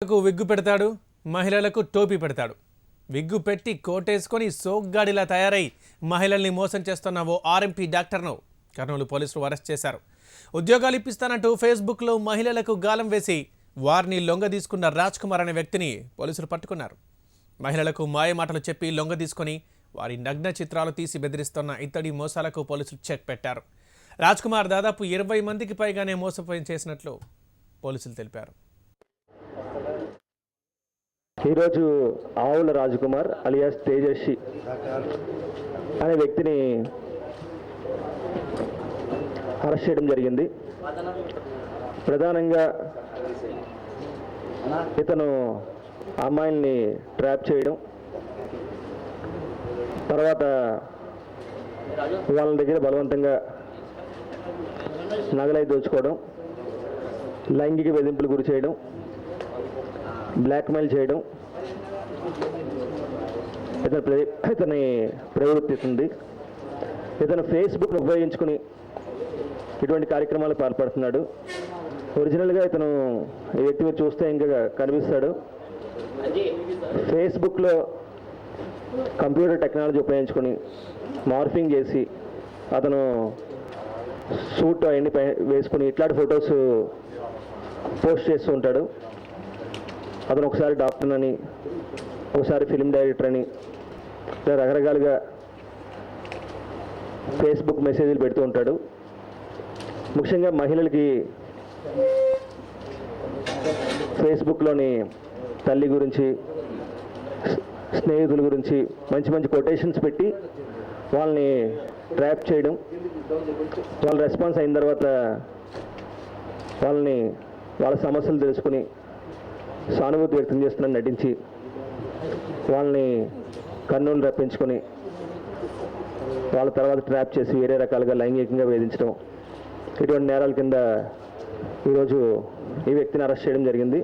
పురుషులకు విగ్గు పెడతాడు, మహిళలకు టోపీ పెడతాడు. విగ్గు పెట్టి కోటేసుకొని సోగ్గాడిలా తయారై మహిళల్ని మోసం చేస్తున్న ఓ ఆర్ఎంపీ డాక్టర్ను కర్నూలు పోలీసులు అరెస్ట్ చేశారు. ఉద్యోగాలు ఇప్పిస్తానంటూ ఫేస్బుక్లో మహిళలకు గాలం వేసి వారిని లొంగ తీసుకున్న రాజ్ కుమార్ అనే వ్యక్తిని పోలీసులు పట్టుకున్నారు. మహిళలకు మాయమాటలు చెప్పి లొంగ తీసుకొని వారి నగ్న చిత్రాలు తీసి బెదిరిస్తున్న ఇతడి మోసాలకు పోలీసులు చెక్ పెట్టారు. రాజ్ కుమార్ దాదాపు 20 మందికి పైగానే మోసపోయి చేసినట్లు పోలీసులు తెలిపారు. ఈరోజు ఆవుల రాజకుమార్ అలియాస్ తేజస్వి అనే వ్యక్తిని అరెస్ట్ చేయడం జరిగింది. ప్రధానంగా ఇతను అమ్మాయిల్ని ట్రాప్ చేయడం, తర్వాత వాళ్ళ దగ్గర బలవంతంగా నగలై దోచుకోవడం, లైంగిక వేధింపులు గురి చేయడం, బ్లాక్మెయిల్ చేయడం ఇతని ప్రవృత్తి ఉంది. ఇతను ఫేస్బుక్ ఉపయోగించుకుని ఇటువంటి కార్యక్రమాలకు పాల్పడుతున్నాడు. ఒరిజినల్గా ఇతను ఈ వ్యక్తి మీరు చూస్తే ఇంకా కనిపిస్తాడు. ఫేస్బుక్లో కంప్యూటర్ టెక్నాలజీ ఉపయోగించుకొని మార్ఫింగ్ చేసి అతను సూట్ అవన్నీ వేసుకుని ఇట్లాంటి ఫొటోస్ పోస్ట్ చేస్తూ ఉంటాడు. అతను ఒకసారి డాక్టర్ అని, ఒకసారి ఫిల్మ్ డైరెక్టర్ అని రకరకాలుగా ఫేస్బుక్ మెసేజ్లు పెడుతూ ఉంటాడు. ముఖ్యంగా మహిళలకి ఫేస్బుక్లోని తల్లి గురించి, స్నేహితుల గురించి మంచి మంచి కొటేషన్స్ పెట్టి వాళ్ళని ట్రాప్ చేయడం, వాళ్ళ రెస్పాన్స్ అయిన తర్వాత వాళ్ళ సమస్యలు తెలుసుకుని సానుభూతి వ్యక్తం చేస్తున్నని నటించి వాళ్ళని కర్నూలు రప్పించుకొని వాళ్ళ తర్వాత ట్రాప్ చేసి వేరే రకాలుగా లైంగికంగా వేధించడం, ఇటువంటి నేరాల కింద ఈరోజు ఈ వ్యక్తిని అరెస్ట్ చేయడం జరిగింది.